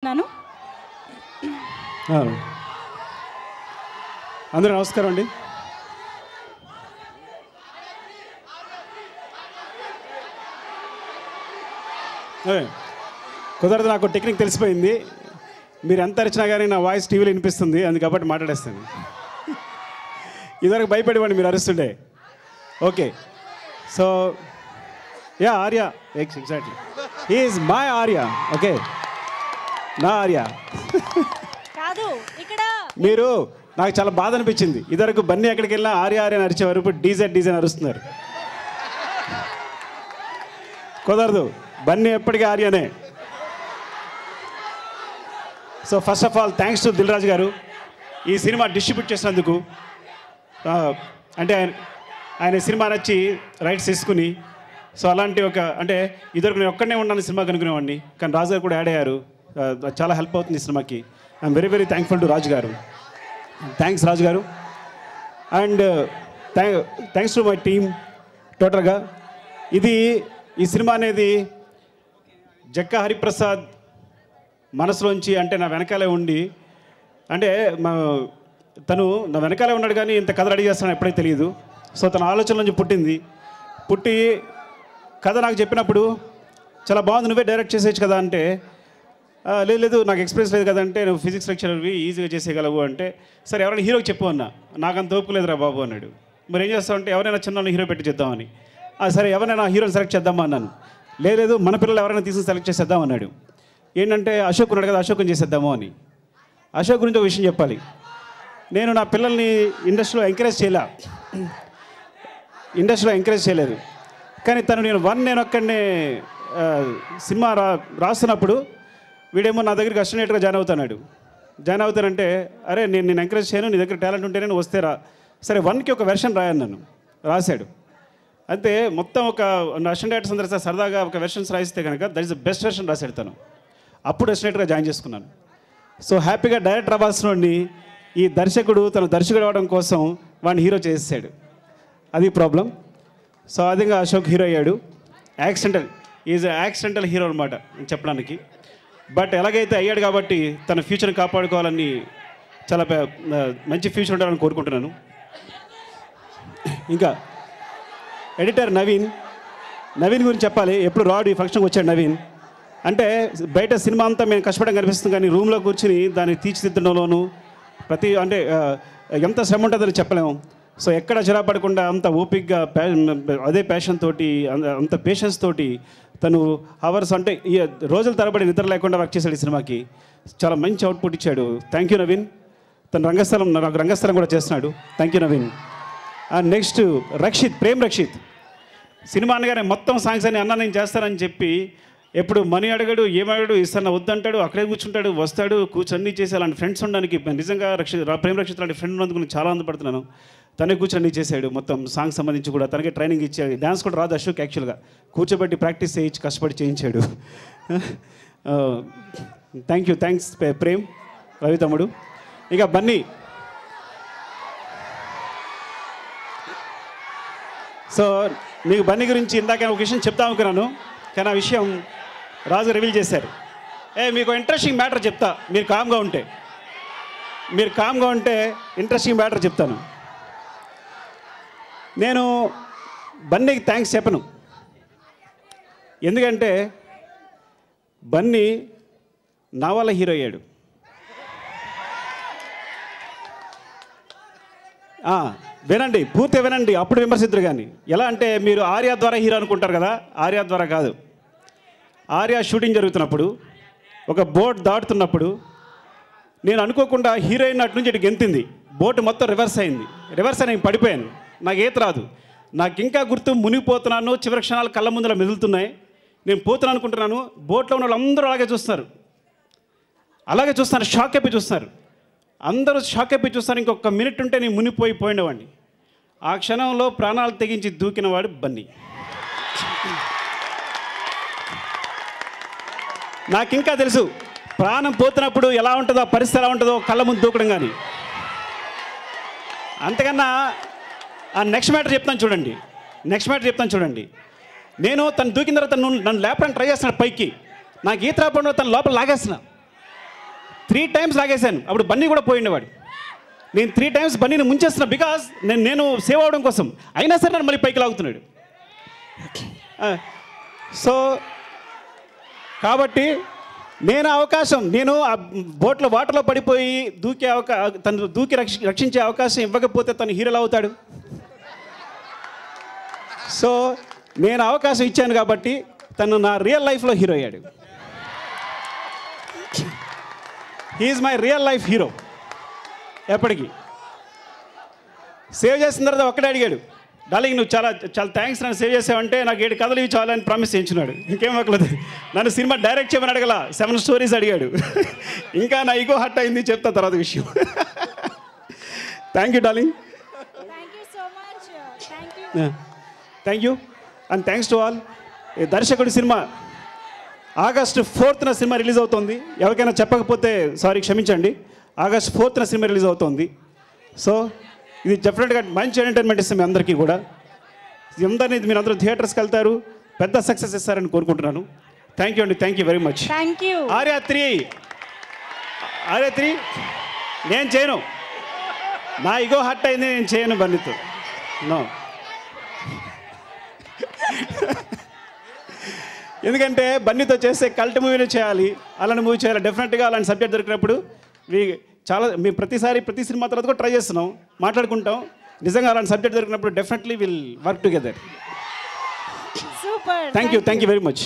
నాను అందరూ నమస్కారం అండి. కుదరదు, నాకు టెక్నిక్ తెలిసిపోయింది. మీరు ఎంత అరిచినా కానీ నా వాయిస్ టీవీలో వినిపిస్తుంది, అందుకబట్టి మాట్లాడేస్తాను. ఇదివరకు భయపడేవాడిని మీరు అరుస్తుండే. Okay, so ya Arya, exactly he is my Arya. Okay, నా ఆర్య కాదు. ఇక్కడ మీరు నాకు చాలా బాధ అనిపించింది. ఇదివరకు బన్నీ ఎక్కడికి వెళ్ళినా ఆర్య ఆర్య అని అరిచేవారు, ఇప్పుడు డీజెడ్ డీజెడ్ అరుస్తున్నారు. కుదరదు, బన్నీ ఎప్పటికీ ఆర్యనే. So first of all thanks to Dil Raju garu ఈ సినిమా డిస్ట్రిబ్యూట్ చేసినందుకు. అంటే ఆయన సినిమా నచ్చి రైట్స్ తీసుకుని, సో అలాంటి ఒక అంటే ఇద్దరు నేను ఒక్కడనే ఉన్నాను సినిమా కనుక్కునేవాడిని, కానీ రాజు గారు కూడా యాడ్ అయ్యారు. చాలా హెల్ప్ అవుతుంది ఈ సినిమాకి. I'm very very thankful to Raju garu. Thanks Raju garu. And thanks to my team. టోటల్గా ఈ సినిమా అనేది జక్కా హరిప్రసాద్ మనసులోంచి, అంటే నా వెనకాలే ఉండి, అంటే తను నా వెనకాలే ఉన్నాడు కానీ ఇంత కథ రెడీ చేస్తాను ఎప్పుడైతే తెలియదు. సో తన ఆలోచన నుంచి పుట్టి కథ నాకు చెప్పినప్పుడు చాలా బాగుంది, నువ్వే డైరెక్ట్ చేసేయచ్చు కదా అంటే, లేదు నాకు ఎక్స్పీరియన్స్ లేదు కదంటే, నువ్వు ఫిజిక్స్ లెక్చరర్వి ఈజీగా చేసేయగలవు అంటే, సరే ఎవరైనా హీరోకి చెప్పు అన్నా. నాకు అంత ఓపిక లేదురా బాబు అన్నాడు. మరి ఏం చేస్తామంటే ఎవరైనా చిన్న హీరో పెట్టి చేద్దామని. సరే ఎవరైనా హీరోని సెలెక్ట్ చేద్దామా అన్నాను. లేదు మన పిల్లలు ఎవరైనా తీసుకుని సెలెక్ట్ చేసేద్దాం అన్నాడు. ఏంటంటే అశోక్ ఉన్నాడు కదా, అశోక్ని చేసేద్దాము అని. అశోక్ గురించి ఒక విషయం చెప్పాలి. నేను నా పిల్లల్ని ఇండస్ట్రీలో ఎంకరేజ్ చేయలేదు, కానీ నేను ఒక్కడినే సినిమా రాస్తున్నప్పుడు వీడేమో నా దగ్గరికి అసిస్టెంట్గా జాయిన్ అవుతానంటే, అరే నేను ఎంకరేజ్ చేయను, నీ దగ్గర టాలెంట్ ఉంటేనే నువ్వు వస్తే రా. సరే 1కి ఒక వెర్షన్ రాయను నన్ను. రాశాడు అంతే. మొత్తం ఒక అసిస్టెంట్ డైరెక్టర్స్ అందరూ సరదాగా ఒక వెర్షన్స్ రాయిస్తే కనుక that is the best version రాశాడు తను. అప్పుడు అసిస్టెంట్గా జాయిన్ చేసుకున్నాను. సో హ్యాపీగా డైరెక్టర్ అవ్వాల్సిన వాడిని ఈ దర్శకుడు అవ్వడం కోసం వాడిని హీరో చేసేసాడు. అది ప్రాబ్లం. సో అదిగా అశోక్ హీరో అయ్యాడు. యాక్సిడెంటల్ హీరో అనమాట చెప్పడానికి. బట్ ఎలాగైతే అయ్యాడు కాబట్టి తన ఫ్యూచర్ని కాపాడుకోవాలని, చాలా మంచి ఫ్యూచర్ ఉండాలని కోరుకుంటున్నాను. ఇంకా ఎడిటర్ నవీన్ గురించి చెప్పాలి. ఎప్పుడు రాడు, ఈ ఫంక్షన్కి వచ్చాడు నవీన్. అంటే బయట సినిమా అంతా మేము కష్టపడడం కనిపిస్తుంది, కానీ రూమ్లో కూర్చుని దాన్ని తీర్చిదిద్దడంలోనూ అంటే ఎంత శ్రమ ఉంటుందని చెప్పలేము. సో ఎక్కడ చిరాపడకుండా అంత ఓపిక్గా అదే ప్యాషన్ తోటి, అంత పేషెన్స్ తోటి తను అవర్స్ అంటే రోజుల తరబడి నిద్ర లేకుండా వర్క్ చేశాడు ఈ సినిమాకి. చాలా మంచి అవుట్పుట్ ఇచ్చాడు. Thank you Naveen. తను నాకు రంగస్థలం కూడా చేస్తున్నాడు. Thank you Naveen. And next Prem Rakshith. Cinema అనగానే మొత్తం సాంగ్స్ అని అన్న నేను చేస్తానని చెప్పి ఎప్పుడు మనీ అడగడు, ఏమడగడు, ఇస్తాను వద్దంటాడు, అక్కడే కూర్చుంటాడు, వస్తాడు, కూర్చొని చేసి అలాంటి ఫ్రెండ్స్ ఉండడానికి నిజంగా ప్రేమ్ రక్షిత్ లాంటి ఫ్రెండ్ ఉన్నందుకు నేను చాలా ఆనందపడుతున్నాను. తనే కూర్చొని చేశాడు మొత్తం సాంగ్స్ సంబంధించి కూడా. తనకే ట్రైనింగ్ ఇచ్చాడు. డ్యాన్స్ కూడా రాదు అశోక్, యాక్చువల్గా కూర్చోబెట్టి ప్రాక్టీస్ చేయించి కష్టపడి చేయించాడు. థ్యాంక్స్ ప్రేమ్, రవి తమ్ముడు. ఇక బన్నీ. సో మీకు బన్నీ గురించి ఇందాక ఒక విషయం చెప్తా అనుకున్నాను, కానీ ఆ విషయం రాజు రివీల్ చేశారు. మీకు ఇంట్రెస్టింగ్ మ్యాటర్ చెప్తా, మీరు కామ్గా ఉంటే ఇంట్రెస్టింగ్ మ్యాటర్ చెప్తాను. నేను బన్నీకి థ్యాంక్స్ చెప్పను, ఎందుకంటే బన్నీ నా వల్ల హీరో అయ్యాడు. వినండి, పూర్తిగా వినండి, అప్పుడు విమర్శిద్దరు. కానీ ఎలా అంటే మీరు ఆర్య ద్వారా హీరో అనుకుంటారు కదా, ఆర్య ద్వారా కాదు. ఆర్య షూటింగ్ జరుగుతున్నప్పుడు ఒక బోట్ దాటుతున్నప్పుడు నేను అనుకోకుండా హీరోయిన్ అటు నుంచి ఇటు గెంతింది. బోట్ మొత్తం రివర్స్ అయి నేను పడిపోయాను. నాకు ఈత రాదు. నాకు ఇంకా గుర్తు, మునిగిపోతున్నాను, చివరి క్షణాలు కళ్ళ ముందులా మెదులుతున్నాయి. నేను పోతున్నాను అనుకుంటున్నాను. బోట్లో ఉన్న వాళ్ళందరూ అలాగే చూస్తున్నారు, షాక్ అయిపోయి చూస్తున్నారు. అందరూ షాక్ అయిపోయి చూస్తారు. ఇంకొక మినిట్ ఉంటే నేను మునిగిపోయినవాడిని. ఆ క్షణంలో ప్రాణాలు తెగించి దూకినవాడు బన్నీ. నాకు ఇంకా తెలుసు ప్రాణం పోతున్నప్పుడు ఎలా ఉంటుందో, పరిస్థితి ఎలా ఉంటుందో, కళ్ళ ముందు దూకడం. కానీ అంతకన్నా నెక్స్ట్ మ్యాటర్ చెప్తాను చూడండి. నేను తను దూకిన తర్వాత నన్ను లేపడానికి ట్రై చేస్తున్నాడు పైకి. నాకు ఈత రాకుండా తను లోపల లాగేస్తున్నా. 3 times లాగేశాను. అప్పుడు బన్నీ కూడా పోయిండేవాడు. నేను 3 times బన్నీని ముంచేస్తున్నా బికాస్ నేను సేవ్ అవడం కోసం. అయినా సరే నన్ను మళ్ళీ పైకి లాగుతున్నాడు. సో కాబట్టి నేను ఆ బోట్లో వాటర్లో పడిపోయి తను దూకి రక్షించే అవకాశం ఇవ్వకపోతే తను హీరోలు అవుతాడు. సో నేను అవకాశం ఇచ్చాను కాబట్టి తను నా రియల్ లైఫ్లో హీరో అయ్యాడు. He's my real life hero. ఎప్పటికీ సేవ్ చేసిన తర్వాత ఒక్కడే అడిగాడు, డార్లింగ్ నువ్వు చాలా చాలా థ్యాంక్స్ నన్ను సేవ్ చేసావంటే నాకు 7 కథలు ఇవి చాలని ప్రామిస్ చేయించున్నాడు. ఇంకేం అక్కలేదు. నన్ను సినిమా డైరెక్ట్ చేయమని అడగల, 7 స్టోరీస్ అడిగాడు. ఇంకా నా ఈగో హర్ట్ అయింది, చెప్తా తర్వాత విషయం. Thank you darling. Thank you and thanks to all. దర్శకుడి సినిమా August 4th సినిమా రిలీజ్ అవుతుంది. ఎవరికైనా చెప్పకపోతే సారీ క్షమించండి. August 4th సినిమా రిలీజ్ అవుతుంది. సో ఇది డెఫినెట్గా మంచి ఎంటర్టైన్మెంట్ ఇస్తుంది మీ అందరికీ కూడా. మీరు అందరూ థియేటర్స్కి వెళ్తారు, పెద్ద సక్సెస్ ఇస్తారని కోరుకుంటున్నాను. థ్యాంక్ యూ అండి. Thank you very much. Thank you. Arya 3 నేను చేయను. నా ఈగో హర్ట్ అయింది, నేను చేయను బన్నీతో. నో, ఎందుకంటే బన్నీతో చేస్తే కల్ట్ మూవీని చేయాలి, అలాంటి మూవీ చేయాలి. డెఫినెట్గా అలాంటి సబ్జెక్ట్ దొరికినప్పుడు మేము ప్రతి సినిమా తర్వాత కూడా ట్రై చేస్తున్నాం, మాట్లాడుకుంటాం. నిజంగా అలాంటి సబ్జెక్ట్ దొరికినప్పుడు definitely will work together. Super. Thank you very much.